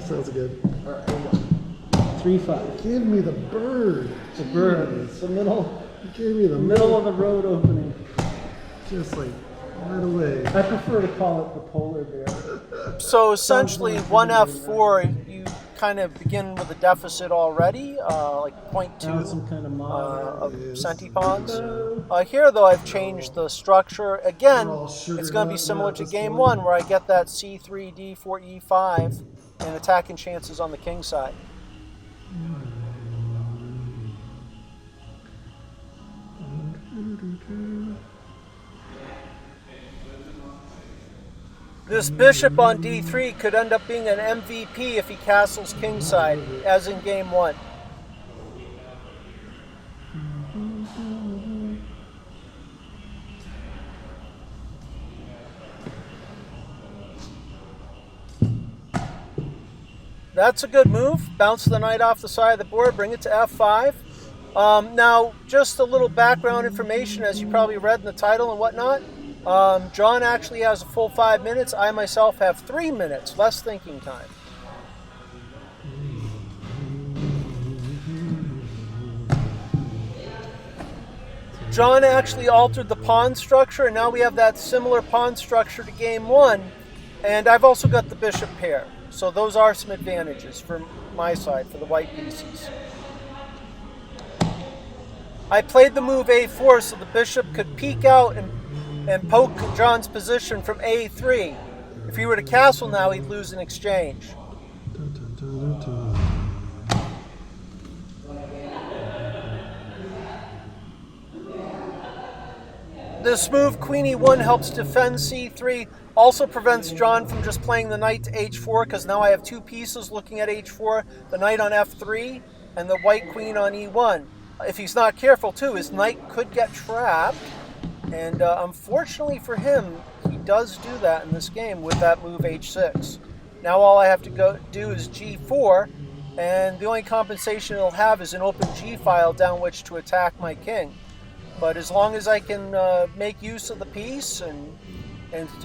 Sounds good. All right, here we go. 3-5. Give me the bird. The bird. It's the middle. Give me the Middle of the road opening. Just like right away. I prefer to call it the polar bear. So essentially, 1F4, you kind of begin with a deficit already, like 0.2 Some kind of of centipawns. Here, though, I've changed the structure. Again, it's going to be similar to game 1, where I get that C3, D4, E5, and attacking chances on the king side. This bishop on D3 could end up being an MVP if he castles kingside, as in game 1. That's a good move. Bounce the knight off the side of the board, bring it to F5. Now, just a little background information, as you probably read in the title and whatnot. John actually has a full 5 minutes. I myself have 3 minutes, less thinking time. John actually altered the pawn structure, and now we have that similar pawn structure to game 1. And I've also got the bishop pair. So those are some advantages for my side, for the white pieces. I played the move A4 so the bishop could peek out and poke John's position from A3. If he were to castle now, he'd lose in exchange. This move, Queen E1, helps defend C3, also prevents John from just playing the knight to H4, because now I have 2 pieces looking at H4, the knight on F3 and the white queen on E1. If he's not careful too, his knight could get trapped, and unfortunately for him, he does do that in this game with that move H6. Now all I have to do is G4, and the only compensation it'll have is an open G file down which to attack my king. But as long as I can make use of the piece and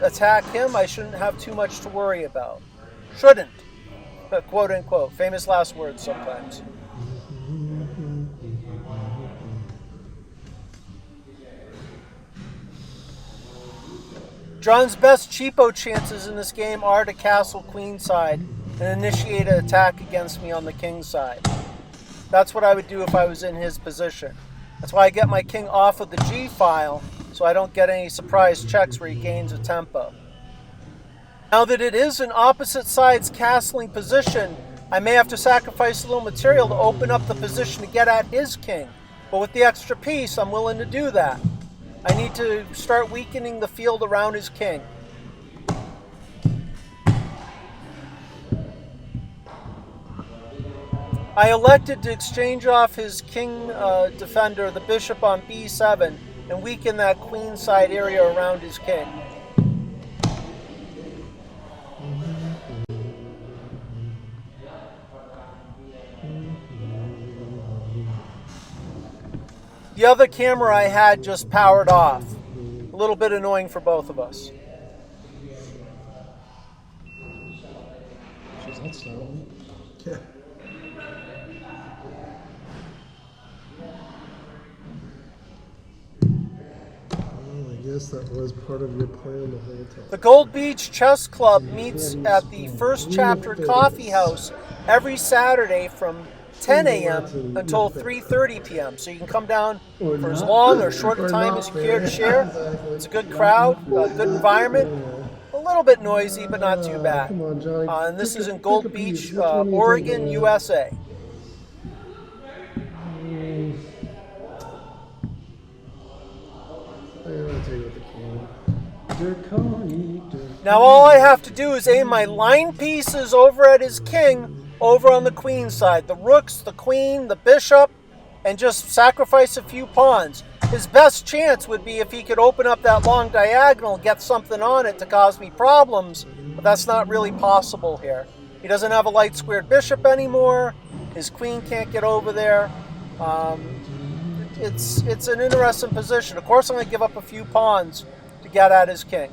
attack him, I shouldn't have too much to worry about. Shouldn't, quote unquote. Famous last words sometimes. John's best cheapo chances in this game are to castle queenside and initiate an attack against me on the king side. That's what I would do if I was in his position. That's why I get my king off of the G file, so I don't get any surprise checks where he gains a tempo. Now that it is an opposite side's castling position, I may have to sacrifice a little material to open up the position to get at his king. But with the extra piece, I'm willing to do that. I need to start weakening the field around his king. I elected to exchange off his king defender, the bishop on B7, and weaken that queenside area around his king. The other camera I had just powered off. A little bit annoying for both of us. Jeez, that's startling. Yeah. Well, I guess that was part of your plan the whole time. The Gold Beach Chess Club meets at the First Chapter Coffee House every Saturday from 10 a.m. until 3:30 p.m. So you can come down for as long or short a time as you care to share. It's a good crowd, a good environment. A little bit noisy, but not too bad. Come on, Johnny. And this is in Gold Beach, Oregon, USA. Now all I have to do is aim my line pieces over at his king, over on the queen side. The rooks, the queen, the bishop, and just sacrifice a few pawns. His best chance would be if he could open up that long diagonal, get something on it to cause me problems, but that's not really possible here. He doesn't have a light squared bishop anymore. His queen can't get over there. It's an interesting position. Of course I'm going to give up a few pawns to get at his king.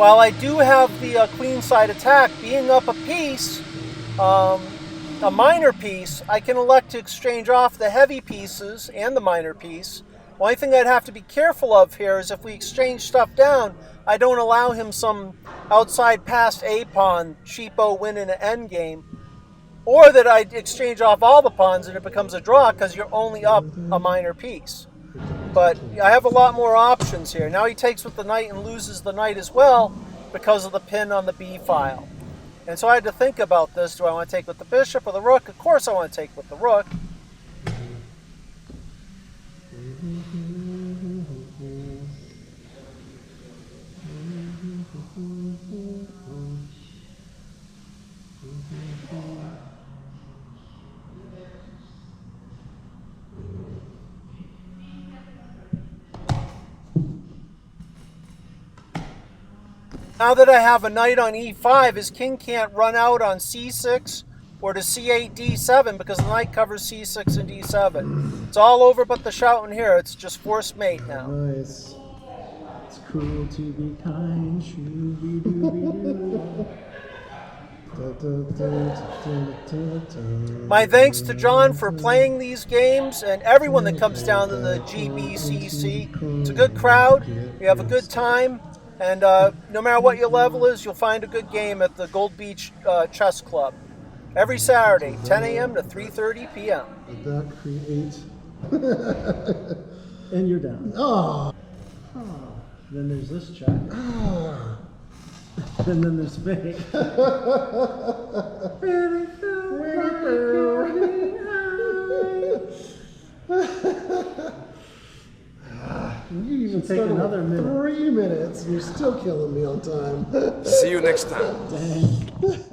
while I do have the queenside attack, being up a piece, a minor piece, I can elect to exchange off the heavy pieces and the minor piece. Only thing I'd have to be careful of here is if we exchange stuff down, I don't allow him some outside passed A pawn, cheapo win in an end game, or that I exchange off all the pawns and it becomes a draw because you're only up a minor piece. But I have a lot more options here. Now he takes with the knight and loses the knight as well because of the pin on the B file. And so I had to think about this. Do I want to take with the bishop or the rook? Of course I want to take with the rook. Now that I have a knight on e5, his king can't run out on c6 or to c8, d7 because the knight covers c6 and d7. It's all over but the shouting here. It's just forced mate now. Nice. It's cruel to be kind. Shooby-dooby-doo. My thanks to John for playing these games and everyone that comes down to the GBCC. It's a good crowd. We have a good time. And no matter what your level is, you'll find a good game at the Gold Beach Chess Club. Every Saturday, 10 a.m. to 3:30 p.m. Did that create? And you're down. Oh. Then there's this check. And then there's me. You even Take started another with minute. 3 minutes. You're still killing me on time. See you next time. Dang.